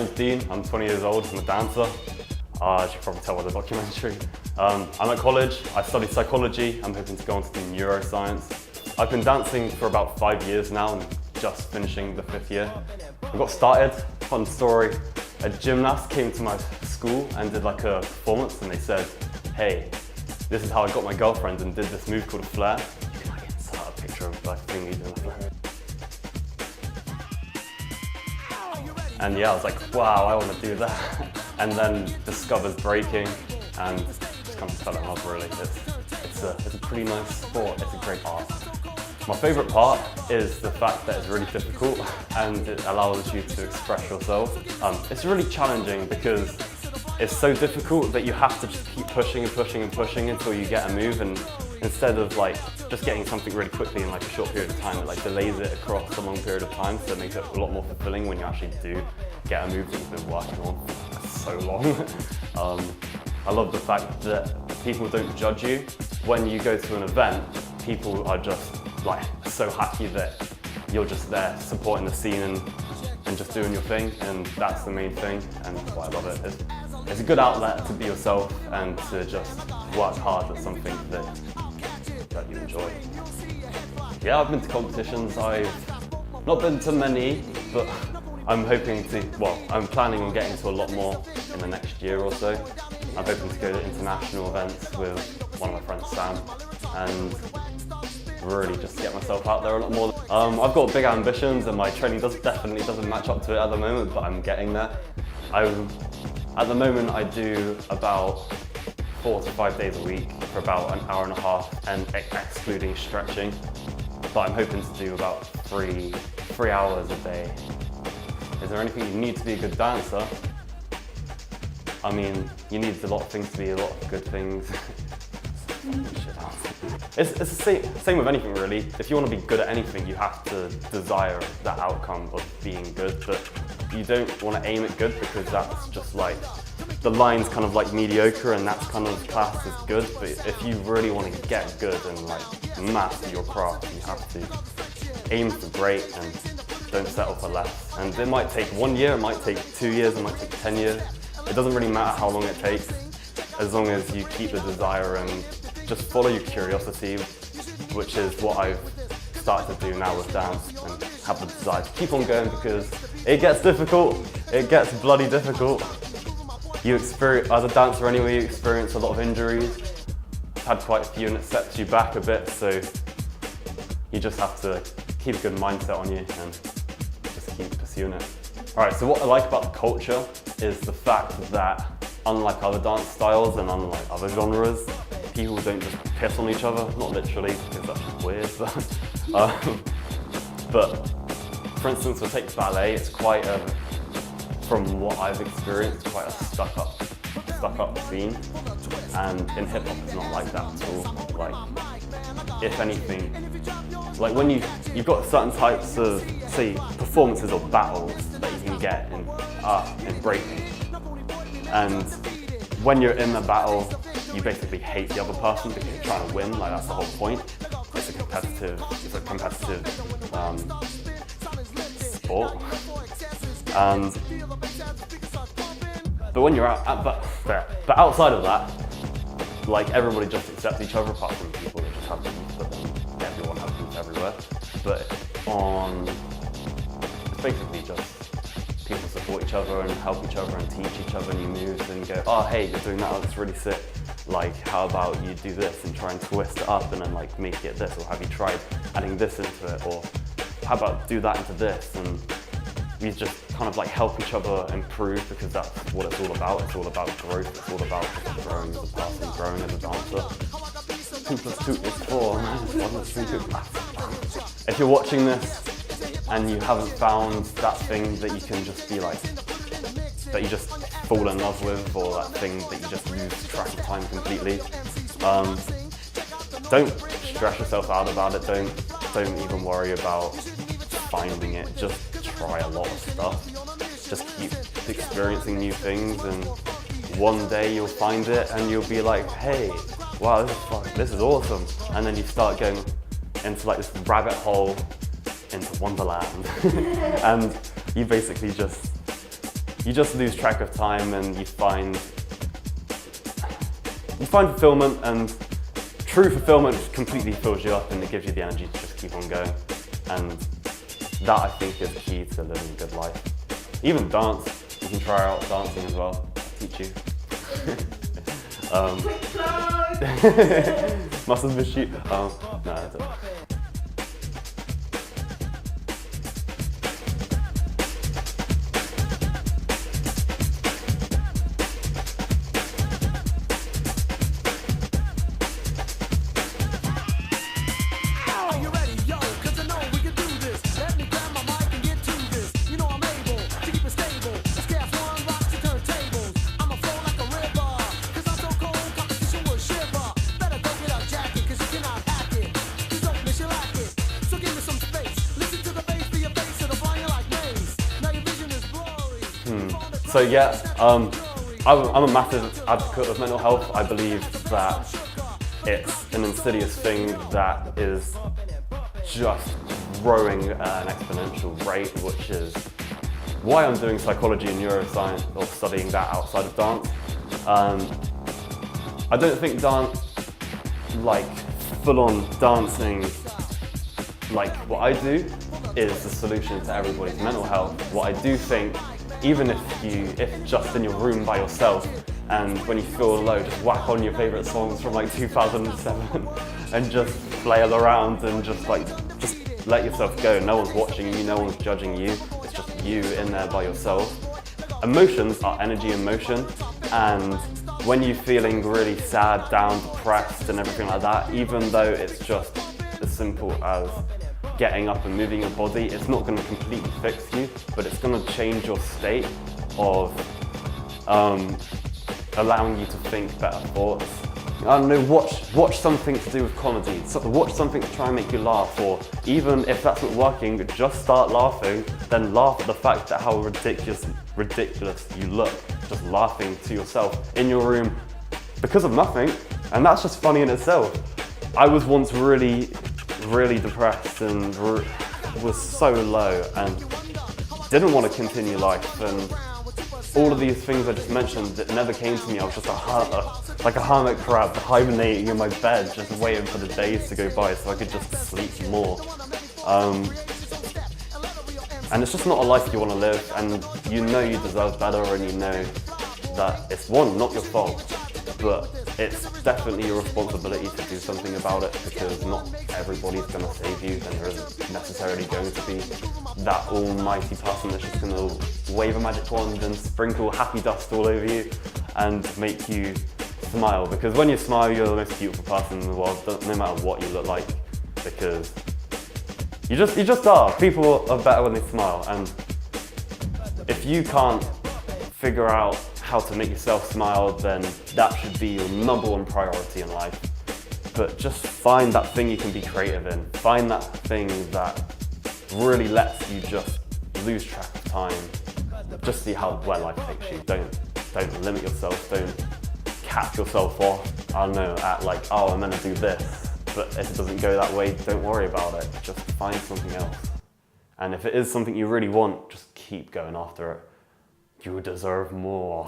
name's Dean, I'm 20 years old, I'm a dancer. As you can probably tell by the documentary. I'm at college, I studied psychology, I'm hoping to go on to do neuroscience. I've been dancing for about 5 years now and just finishing the 5th year. I got started, fun story, a gymnast came to my school and did like a performance and they said, hey, this is how I got my girlfriend and did this move called a flare. You can like insert a picture of like thing we doing a flare. And yeah, I was like, wow, I want to do that. And then discovered breaking and just kind of fell in love really. It's a pretty nice sport, it's a great art. My favourite part is the fact that it's really difficult and it allows you to express yourself. It's really challenging because it's so difficult that you have to just keep pushing and pushing and pushing until you get a move, and instead of like just getting something really quickly in like a short period of time, it like delays it across a long period of time, so it makes it a lot more fulfilling when you actually do get a move that you've been working on for so long. I love the fact that people don't judge you. When you go to an event, people are just like so happy that you're just there supporting the scene and just doing your thing, and that's the main thing, and that's why I love it. It's a good outlet to be yourself and to just work hard at something that you enjoy. Yeah, I've been to competitions. I've not been to many, but I'm hoping to, well, I'm planning on getting to a lot more in the next year or so. I'm hoping to go to international events with one of my friends, Sam, and really just get myself out there a lot more. I've got big ambitions and my training definitely doesn't match up to it at the moment, but I'm getting there. At the moment I do about 4 to 5 days a week for about an hour and a half, and excluding stretching. But I'm hoping to do about three hours a day. Is there anything you need to be a good dancer? I mean, you need a lot of things to be a lot of good things. It's the same with anything really. If you want to be good at anything, you have to desire that outcome of being good, but you don't want to aim at good because that's just like, the line's kind of like mediocre and that's kind of classed as good, but if you really want to get good and like master your craft, you have to aim for great and don't settle for less. And it might take 1 year, it might take 2 years, it might take 10 years. It doesn't really matter how long it takes, as long as you keep the desire and just follow your curiosity, which is what I've started to do now with dance, and have the desire to keep on going because it gets difficult, it gets bloody difficult. You experience, as a dancer anyway, you experience a lot of injuries. I've had quite a few and it sets you back a bit, so you just have to keep a good mindset on you and just keep pursuing it. Alright, so what I like about the culture is the fact that unlike other dance styles and unlike other genres, people don't just piss on each other, not literally, because that's just weird. But for instance, we'll take ballet, it's quite a, from what I've experienced, quite a stuck-up scene. And in hip-hop it's not like that at all. Like, if anything, like when you've got certain types of, say, performances or battles that you can get in breaking. And when you're in the battle, you basically hate the other person because you're trying to win, like that's the whole point. It's a competitive sport. But when you're out, but outside of that, like everybody just accepts each other apart from people that just have beef, but then everyone has beef everywhere. But it's basically just people support each other and help each other and teach each other new moves and go, oh hey, you're doing that, that's really sick. Like, how about you do this and try and twist it up and then like make it this, or have you tried adding this into it, or how about do that into this, and we just kind of like help each other improve because that's what it's all about. It's all about growth, it's all about growing as a person, growing as a dancer. 2 + 2 is 4, 1 + 3 2. If you're watching this and you haven't found that thing that you can just be like, that you just fall in love with, or that thing that you just lose track of time completely, don't stress yourself out about it. Don't even worry about finding it. Just try a lot of stuff. Just keep experiencing new things, and one day you'll find it and you'll be like, hey, wow, this is awesome. And then you start going into like this rabbit hole into Wonderland. And you basically just you just lose track of time and you find fulfillment, and true fulfillment completely fills you up and it gives you the energy to just keep on going. And that, I think, is key to living a good life. Even dance, you can try out dancing as well. I'll teach you. Muscles machine. No, I don't. So yeah, I'm a massive advocate of mental health. I believe that it's an insidious thing that is just growing at an exponential rate, which is why I'm doing psychology and neuroscience, or studying that outside of dance. I don't think dance, like full-on dancing, like what I do, is the solution to everybody's mental health. What I do think, even if just in your room by yourself, and when you feel low, just whack on your favourite songs from like 2007 and just flail around and just let yourself go. No one's watching you, no one's judging you, it's just you in there by yourself. Emotions are energy in motion, and when you're feeling really sad, down, depressed and everything like that, even though it's just as simple as getting up and moving your body, it's not going to completely fix you, but it's going to change your state of allowing you to think better thoughts. I don't know, watch something to do with comedy, watch something to try and make you laugh, or even if that's not working, just start laughing, then laugh at the fact that how ridiculous you look, just laughing to yourself in your room because of nothing, and that's just funny in itself. I was once really depressed and was so low and didn't want to continue life, and all of these things I just mentioned, it never came to me. I was just like a hermit crab hibernating in my bed, just waiting for the days to go by so I could just sleep more. And it's just not a life you want to live, and you know you deserve better, and you know that it's not your fault, but it's definitely your responsibility to do something about it, because not everybody's going to save you, and there isn't necessarily going to be that almighty person that's just going to wave a magic wand and sprinkle happy dust all over you and make you smile. Because when you smile, you're the most beautiful person in the world, no matter what you look like, because you just are. People are better when they smile, and if you can't figure out how to make yourself smile, then that should be your #1 priority in life. But just find that thing you can be creative in. Find that thing that really lets you just lose track of time. Just see where life takes you. Don't limit yourself. Don't cap yourself off. I don't know, at like, oh, I'm gonna do this. But if it doesn't go that way, don't worry about it. Just find something else. And if it is something you really want, just keep going after it. You deserve more.